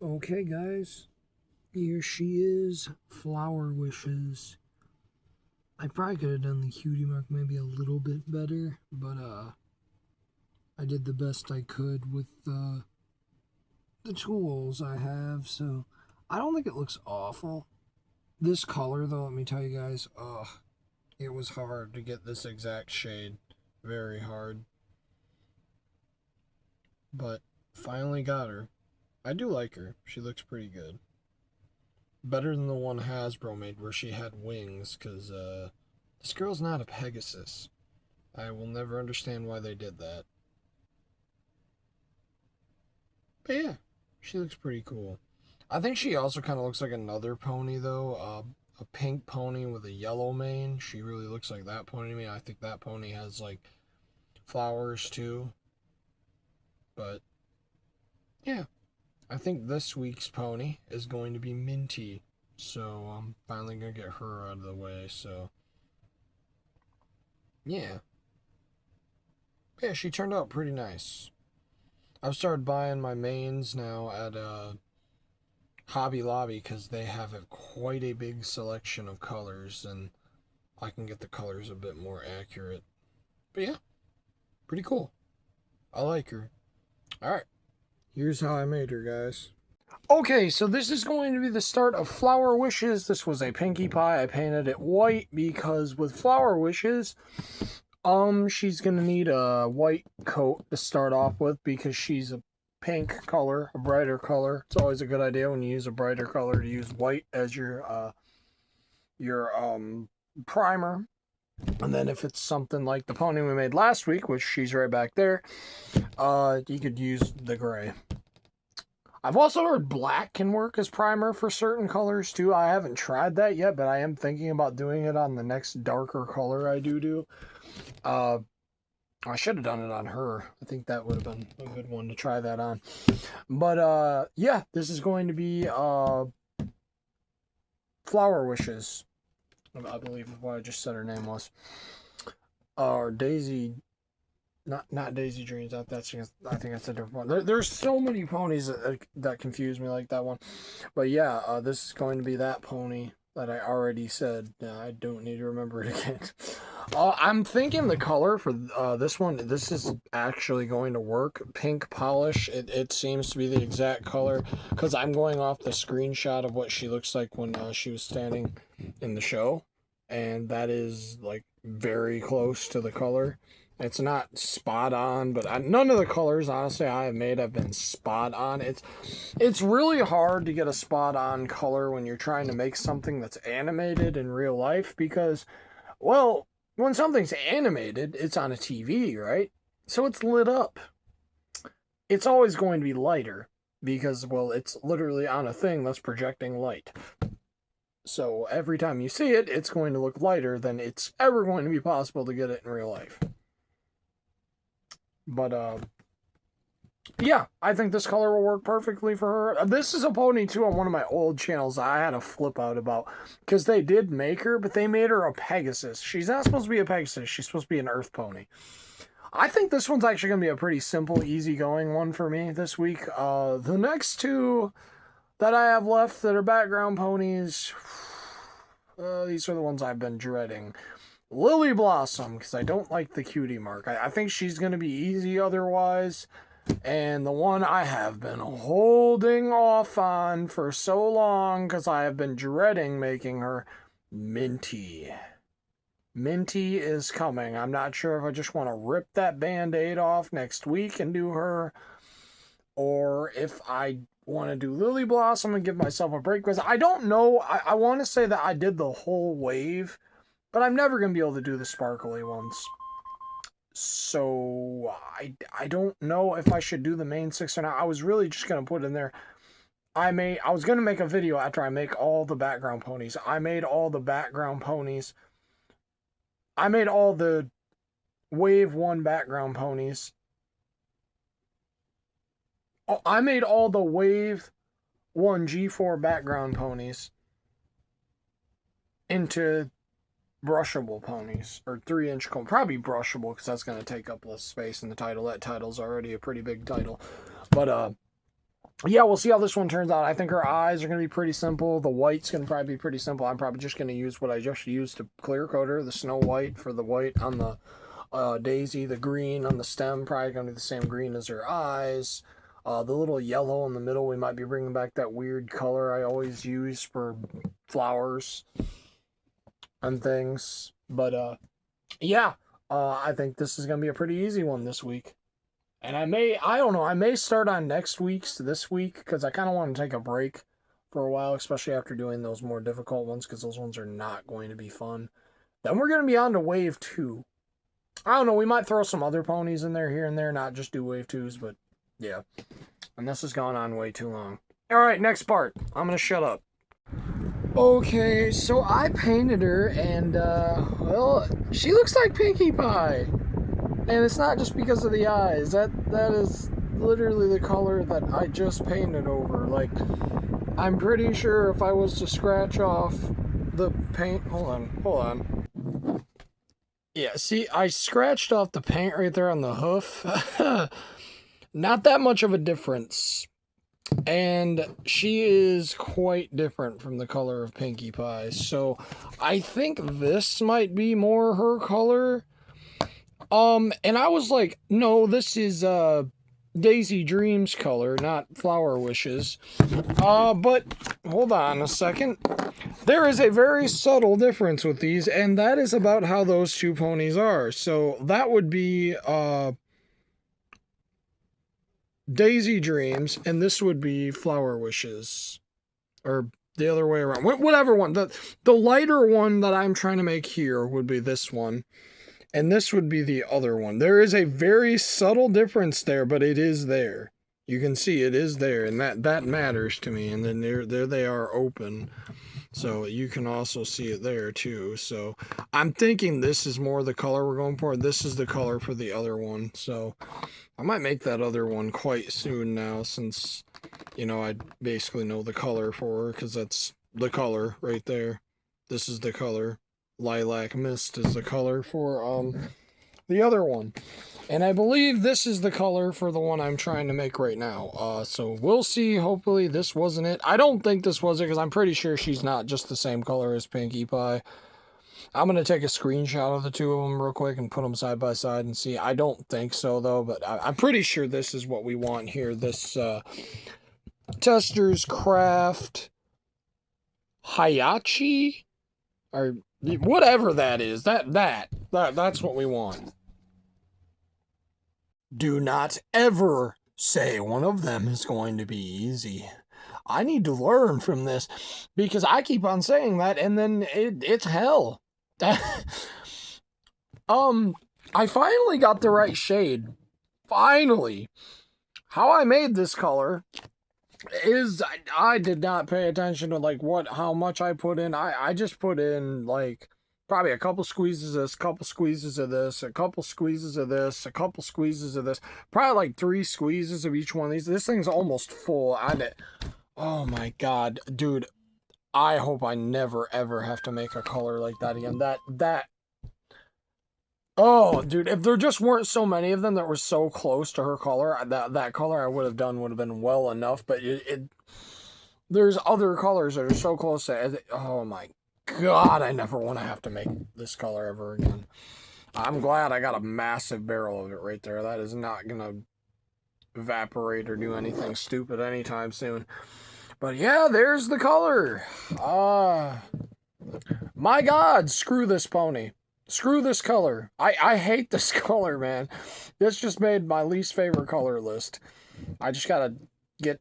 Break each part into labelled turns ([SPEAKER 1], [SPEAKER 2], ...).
[SPEAKER 1] Okay, guys, here she is, Flower Wishes. I probably could have done the cutie mark maybe a little bit better, but I did the best I could with the tools I have, so I don't think it looks awful. This color, though, let me tell you guys, it was hard to get this exact shade. Very hard. But finally got her. I do like her. She looks pretty good. Better than the one Hasbro made where she had wings, because this girl's not a Pegasus. I will never understand why they did that. But yeah, she looks pretty cool. I think she also kind of looks like another pony, though. A pink pony with a yellow mane. She really looks like that pony to me. I think that pony has, like, flowers, too. But, yeah. I think this week's pony is going to be Minty. So, I'm finally going to get her out of the way, so... Yeah. Yeah, she turned out pretty nice. I've started buying my mains now at Hobby Lobby because they have quite a big selection of colors, and I can get the colors a bit more accurate. But yeah, pretty cool. I like her. Alright, here's how I made her, guys. Okay, so this is going to be the start of Flower Wishes. This was a Pinkie Pie. I painted it white because with Flower Wishes, she's gonna need a white coat to start off with because she's a pink color, a brighter color. It's always a good idea when you use a brighter color to use white as your primer. And then if it's something like the pony we made last week, which she's right back there, you could use the gray. I've also heard black can work as primer for certain colors too. I haven't tried that yet, but I am thinking about doing it on the next darker color I do. I should have done it on her. I think that would have been a good one to try that on. But yeah, this is going to be Flower Wishes. I believe what I just said her name was. Or Daisy, not Daisy Dreams. I think that's a different one. There's so many ponies that confuse me like that one. But yeah, this is going to be that pony that I already said. I don't need to remember it again. I'm thinking the color for this one, this is actually going to work. Pink polish, it seems to be the exact color because I'm going off the screenshot of what she looks like when she was standing in the show. And that is like very close to the color. It's not spot on, but none of the colors, honestly, I have made have been spot on. It's really hard to get a spot on color when you're trying to make something that's animated in real life because, well, when something's animated, it's on a TV, right? So it's lit up. It's always going to be lighter because, well, it's literally on a thing that's projecting light. So every time you see it, it's going to look lighter than it's ever going to be possible to get it in real life. But, yeah, I think this color will work perfectly for her. This is a pony, too, on one of my old channels I had a flip out about. Because they did make her, but they made her a Pegasus. She's not supposed to be a Pegasus. She's supposed to be an Earth pony. I think this one's actually going to be a pretty simple, easygoing one for me this week. The next two that I have left that are background ponies, these are the ones I've been dreading. Lily Blossom, because I don't like the cutie mark. I think she's going to be easy otherwise. And the one I have been holding off on for so long because I have been dreading making her, Minty. Minty is coming. I'm not sure if I just want to rip that band-aid off next week and do her, or if I want to do Lily Blossom and give myself a break, because I don't know. I want to say that I did the whole wave, but I'm never going to be able to do the sparkly ones. So I don't know if I should do the main 6 or not. I was really just going to put in there. I was going to make a video after I make all the background ponies. I made all the background ponies. I made all the Wave 1 background ponies. I made all the Wave 1 G4 background ponies into brushable ponies, or 3-inch cone. Probably brushable, because that's going to take up less space in the title. That title's already a pretty big title. But, yeah, we'll see how this one turns out. I think her eyes are going to be pretty simple. The white's going to probably be pretty simple. I'm probably just going to use what I just used to clear coat her, the Snow White for the white on the Daisy, the green on the stem, probably going to be the same green as her eyes. The little yellow in the middle, we might be bringing back that weird color I always use for flowers and things. But yeah, I think this is going to be a pretty easy one this week. And I don't know, I may start on next week's this week because I kind of want to take a break for a while, especially after doing those more difficult ones because those ones are not going to be fun. Then we're going to be on to wave 2. I don't know, we might throw some other ponies in there here and there, not just do wave 2s, but yeah. And this has gone on way too long. All right, next part. I'm going to shut up. Okay, so I painted her and, well, she looks like Pinkie Pie. And it's not just because of the eyes. That is literally the color that I just painted over. Like, I'm pretty sure if I was to scratch off the paint... Hold on. Yeah, see, I scratched off the paint right there on the hoof. Not that much of a difference. And she is quite different from the color of Pinkie Pie. So, I think this might be more her color. And I was like, no, this is, Daisy Dreams color, not Flower Wishes. But, hold on a second. There is a very subtle difference with these, and that is about how those two ponies are. So, that would be, Daisy Dreams, and this would be Flower Wishes. Or the other way around. Whatever one. The lighter one that I'm trying to make here would be this one. And this would be the other one. There is a very subtle difference there, but it is there. You can see it is there, and that matters to me. And then there they are open. So you can also see it there too. So I'm thinking this is more the color we're going for. This is the color for the other one. So I might make that other one quite soon now since, you know, I basically know the color for her because that's the color right there. This is the color. Lilac Mist is the color for the other one. And I believe this is the color for the one I'm trying to make right now. So we'll see. Hopefully this wasn't it. I don't think this was it because I'm pretty sure she's not just the same color as Pinkie Pie. I'm going to take a screenshot of the two of them real quick and put them side by side and see. I don't think so though, but I'm pretty sure this is what we want here. This Tester's Craft Hayachi or whatever that is, that's what we want. Do not ever say one of them is going to be easy. I need to learn from this because I keep on saying that and then it's hell. I finally got the right shade. Finally. How I made this color is I did not pay attention to like how much I put in. I just put in like probably a couple squeezes of this, couple squeezes of this, a couple squeezes of this, a couple squeezes of this, probably like 3 squeezes of each one of these. This thing's almost full. Oh my god, dude, I hope I never ever have to make a color like that again. Oh, dude, if there just weren't so many of them that were so close to her color, that color I would have done would have been well enough, but there's other colors that are so close to it. Oh my god, I never want to have to make this color ever again. I'm glad I got a massive barrel of it right there. That is not going to evaporate or do anything stupid anytime soon. But yeah, there's the color. My god, screw this pony. Screw this color. I hate this color, man. This just made my least favorite color list. I just gotta get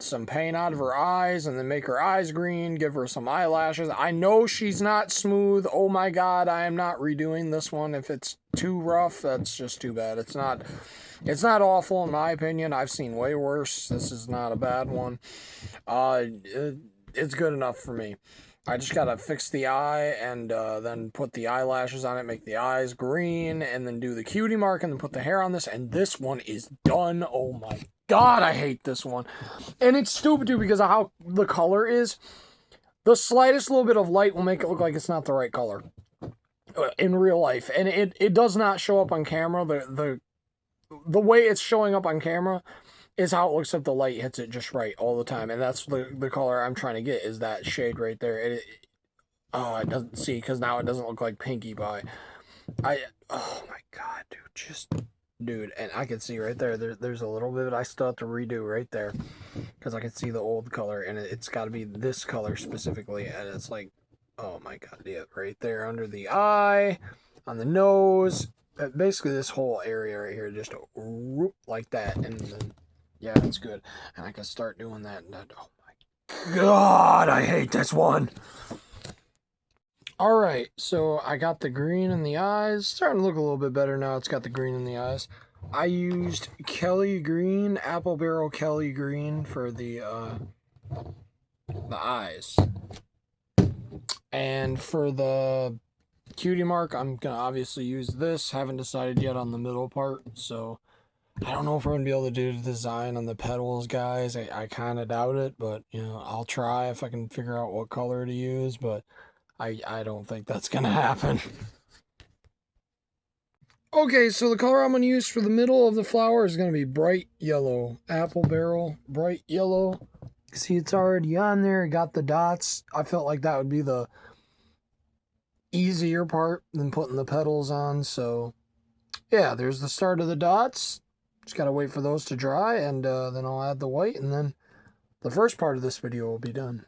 [SPEAKER 1] some paint out of her eyes and then make her eyes green, give her some eyelashes. I know she's not smooth. Oh my god, I am not redoing this one. If it's too rough, that's just too bad. It's not awful in my opinion. I've seen way worse. This is not a bad one. It's good enough for me. I just gotta fix the eye and then put the eyelashes on it, make the eyes green, and then do the cutie mark and then put the hair on this, and this one is done. Oh my god, I hate this one. And it's stupid too because of how the color is. The slightest little bit of light will make it look like it's not the right color in real life. And it does not show up on camera. The way it's showing up on camera is how it looks if the light hits it just right all the time. And that's the color I'm trying to get, is that shade right there. Oh, it doesn't see, because now it doesn't look like Pinkie Pie. Oh my god, dude, and I can see right there's a little bit I still have to redo right there, because I can see the old color, and it's got to be this color specifically, and it's like, oh my god, yeah, right there under the eye, on the nose, basically this whole area right here, just like that, and then, yeah, it's good, and I can start doing that, and oh my god, I hate this one. All right, so I got the green in the eyes. Starting to look a little bit better now. It's got the green in the eyes. I used Kelly Green, Apple Barrel Kelly Green for the eyes. And for the cutie mark, I'm going to obviously use this. Haven't decided yet on the middle part, so I don't know if we're going to be able to do the design on the petals, guys. I kind of doubt it, but, you know, I'll try if I can figure out what color to use, but I don't think that's going to happen. Okay, so the color I'm going to use for the middle of the flower is going to be bright yellow. Apple Barrel, bright yellow. See, it's already on there. Got the dots. I felt like that would be the easier part than putting the petals on. So, yeah, there's the start of the dots. Just got to wait for those to dry, and then I'll add the white, and then the first part of this video will be done.